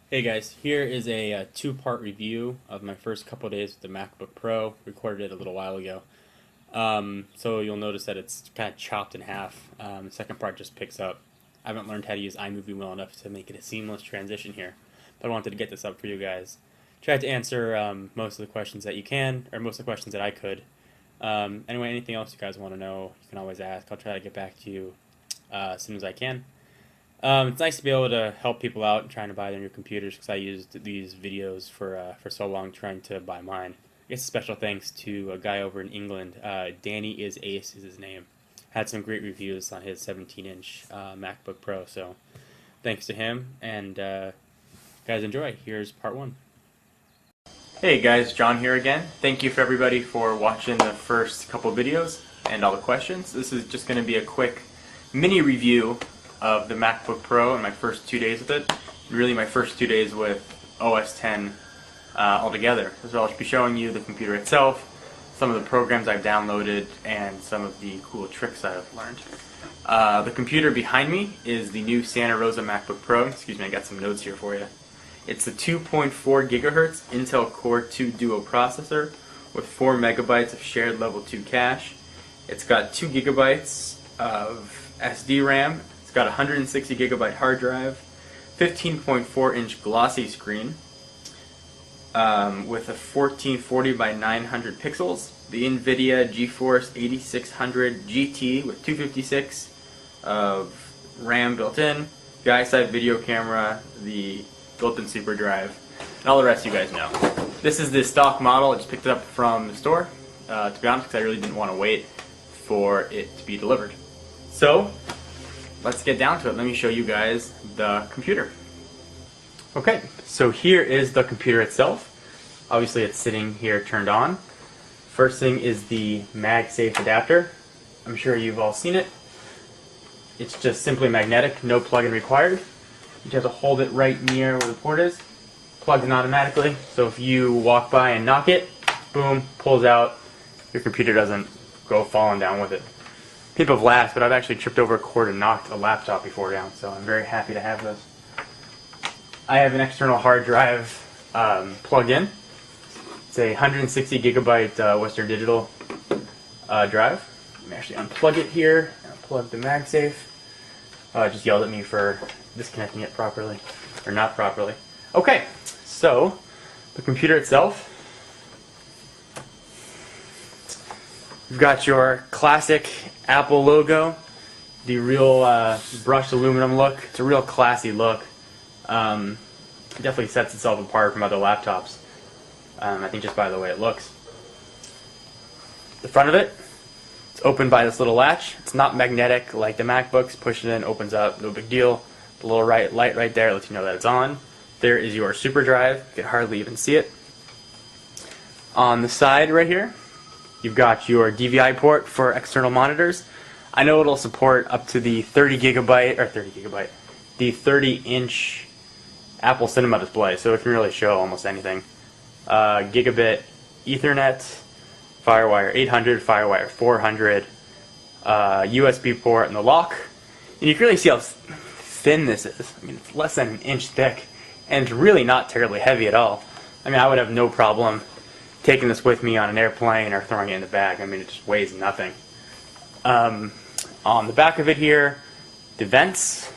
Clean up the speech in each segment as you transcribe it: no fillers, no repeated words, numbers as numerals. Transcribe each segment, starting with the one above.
Hey guys, here is a two-part review of my first couple days with the MacBook Pro. Recorded it a little while ago. So you'll notice that it's kind of chopped in half. The second part just picks up. I haven't learned how to use iMovie well enough to make it a seamless transition here, but I wanted to get this up for you guys. Tried to answer most of the questions that you can, or most of the questions that I could. Anyway, anything else you guys want to know, you can always ask. I'll try to get back to you as soon as I can. It's nice to be able to help people out and trying to buy their new computers because I used these videos for so long trying to buy mine. I guess a special thanks to a guy over in England. Danny is Ace is his name. Had some great reviews on his 17-inch MacBook Pro, so thanks to him. And guys, enjoy. Here's part one. Hey guys, John here again. Thank you for everybody for watching the first couple videos and all the questions. This is just going to be a quick mini review of the MacBook Pro and my first 2 days with it. Really my first 2 days with OS X altogether. So I'll be showing you the computer itself, some of the programs I've downloaded, and some of the cool tricks I've learned. The computer behind me is the new Santa Rosa MacBook Pro. Excuse me, I got some notes here for you. It's a 2.4 gigahertz Intel Core 2 Duo processor with 4 megabytes of shared level 2 cache. It's got 2 gigabytes of SD RAM. It's got a 160 gigabyte hard drive, 15.4 inch glossy screen with a 1440 by 900 pixels. The NVIDIA GeForce 8600 GT with 256 of RAM built in, the iSight video camera, the built-in super drive, and all the rest you guys know. This is the stock model. I just picked it up from the store, to be honest, because I really didn't want to wait for it to be delivered. So let's get down to it. Let me show you guys the computer. Okay, so here is the computer itself. Obviously it's sitting here turned on. First thing is the MagSafe adapter. I'm sure you've all seen it. It's just simply magnetic, no plug-in required. You just have to hold it right near where the port is. Plugs in automatically, so if you walk by and knock it, boom, pulls out. Your computer doesn't go falling down with it. People have laughed, but I've actually tripped over a cord and knocked a laptop before down, so I'm very happy to have this. I have an external hard drive plugged in. It's a 160 gigabyte Western Digital drive. Let me actually unplug it here and plug the MagSafe. It just yelled at me for disconnecting it properly, or not properly. Okay, so the computer itself. You've got your classic Apple logo, the real brushed aluminum look. It's a real classy look. It definitely sets itself apart from other laptops. I think just by the way it looks. The front of it, it's opened by this little latch. It's not magnetic like the MacBooks. Push it in, opens up, no big deal. The little light right there lets you know that it's on. There is your super drive. You can hardly even see it. On the side right here, you've got your DVI port for external monitors. I know it'll support up to the 30 inch Apple Cinema display, so it can really show almost anything. Gigabit Ethernet, Firewire 800, Firewire 400, USB port, and the lock. And you can really see how thin this is. I mean, it's less than an inch thick, and it's really not terribly heavy at all. I mean, I would have no problem taking this with me on an airplane or throwing it in the bag. I mean, it just weighs nothing. On the back of it here, the vents.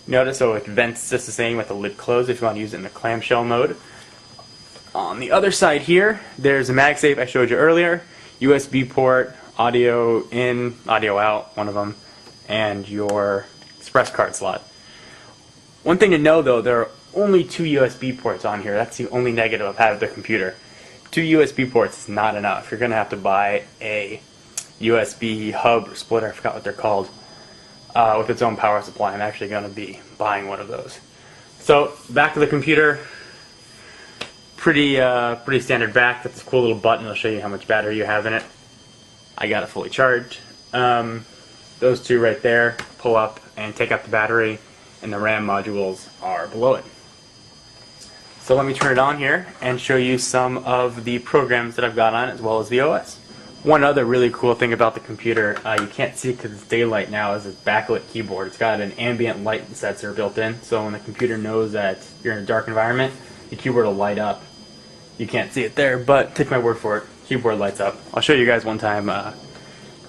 Notice, so it vents just the same with the lid closed if you want to use it in the clamshell mode. On the other side here, there's a MagSafe I showed you earlier, USB port, audio in, audio out, one of them, and your express card slot. One thing to know though, there are only 2 USB ports on here. That's the only negative of having the computer. 2 USB ports is not enough. You're going to have to buy a USB hub or splitter, I forgot what they're called, with its own power supply. I'm actually going to be buying one of those. So, back to the computer. Pretty standard back. Got this cool little button. I'll show you how much battery you have in it. I got it fully charged. Those two right there pull up and take out the battery, and the RAM modules are below it. So let me turn it on here and show you some of the programs that I've got on, as well as the OS. One other really cool thing about the computer, you can't see it because it's daylight now, is this backlit keyboard. It's got an ambient light sensor built in, so when the computer knows that you're in a dark environment, the keyboard will light up. You can't see it there, but take my word for it, keyboard lights up. I'll show you guys one time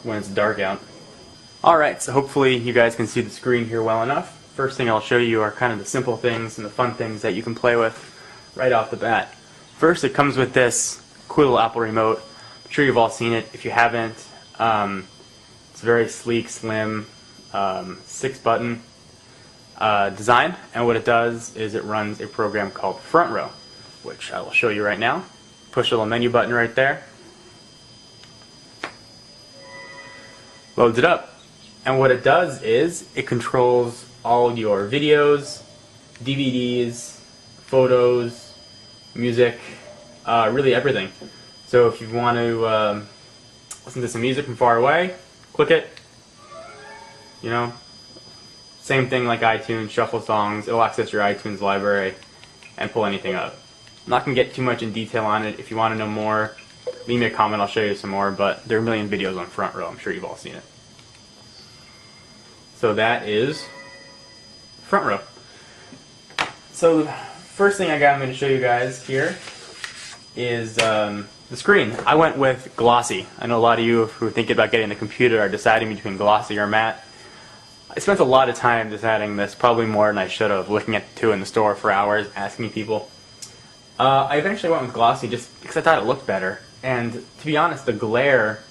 when it's dark out. Alright, so hopefully you guys can see the screen here well enough. First thing I'll show you are kind of the simple things and the fun things that you can play with right off the bat. First, it comes with this cool little Apple remote. I'm sure you've all seen it. If you haven't, it's a very sleek, slim, 6-button design, and what it does is it runs a program called Front Row, which I will show you right now. Push a little menu button right there. Loads it up. And what it does is it controls all your videos, DVDs, photos, music, really everything. So if you want to listen to some music from far away, click it. You know, same thing like iTunes, shuffle songs. It'll access your iTunes library and pull anything up. I'm not going to get too much in detail on it. If you want to know more, leave me a comment, I'll show you some more, but there are a million videos on Front Row. I'm sure you've all seen it. So that is Front Row. So the first thing I'm going to show you guys here is the screen. I went with glossy. I know a lot of you who are thinking about getting the computer are deciding between glossy or matte. I spent a lot of time deciding this, probably more than I should have, looking at the two in the store for hours, asking people. I eventually went with glossy just because I thought it looked better. And to be honest, the glare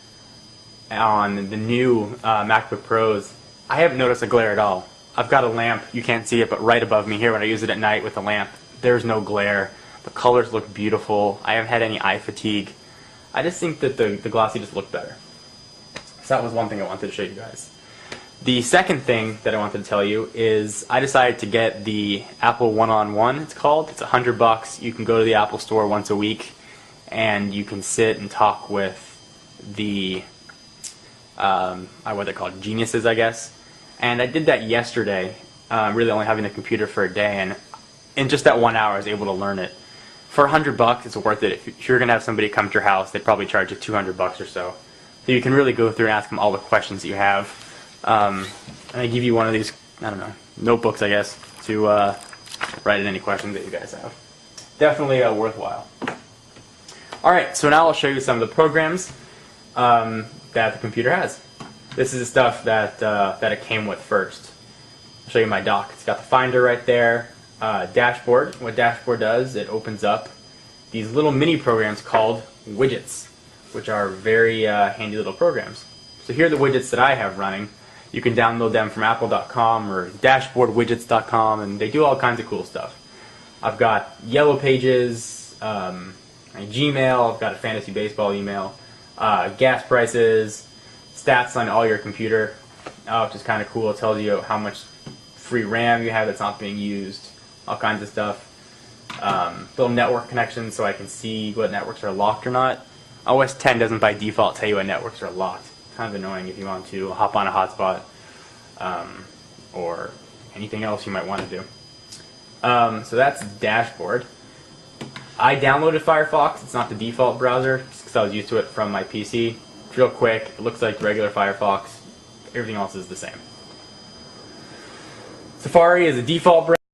on the new MacBook Pros, I haven't noticed a glare at all. I've got a lamp, you can't see it, but right above me here when I use it at night with the lamp, there's no glare. The colors look beautiful. I haven't had any eye fatigue. I just think that the glossy just looked better. So that was one thing I wanted to show you guys. The second thing that I wanted to tell you is I decided to get the Apple One-on-One, it's called. It's $100. You can go to the Apple Store once a week and you can sit and talk with the what they're called, geniuses, I guess. And I did that yesterday, really only having the computer for a day, and in just that 1 hour I was able to learn it. For $100, it's worth it. If you're going to have somebody come to your house, they'd probably charge you $200 or so. So you can really go through and ask them all the questions that you have. And I give you one of these, I don't know, notebooks, I guess, to write in any questions that you guys have. Definitely worthwhile. Alright, so now I'll show you some of the programs that the computer has. This is the stuff that it came with first. I'll show you my dock. It's got the Finder right there. Dashboard. What Dashboard does, it opens up these little mini programs called widgets, which are very handy little programs. So here are the widgets that I have running. You can download them from apple.com or dashboardwidgets.com, and they do all kinds of cool stuff. I've got Yellow Pages, my Gmail, I've got a fantasy baseball email, gas prices, stats on all your computer, which is kind of cool. It tells you how much free RAM you have that's not being used, all kinds of stuff. Little network connections so I can see what networks are locked or not. OS X doesn't by default tell you what networks are locked. Kind of annoying if you want to hop on a hotspot or anything else you might want to do. So that's Dashboard. I downloaded Firefox. It's not the default browser just because I was used to it from my PC. It's real quick. It looks like regular Firefox. Everything else is the same. Safari is a default browser.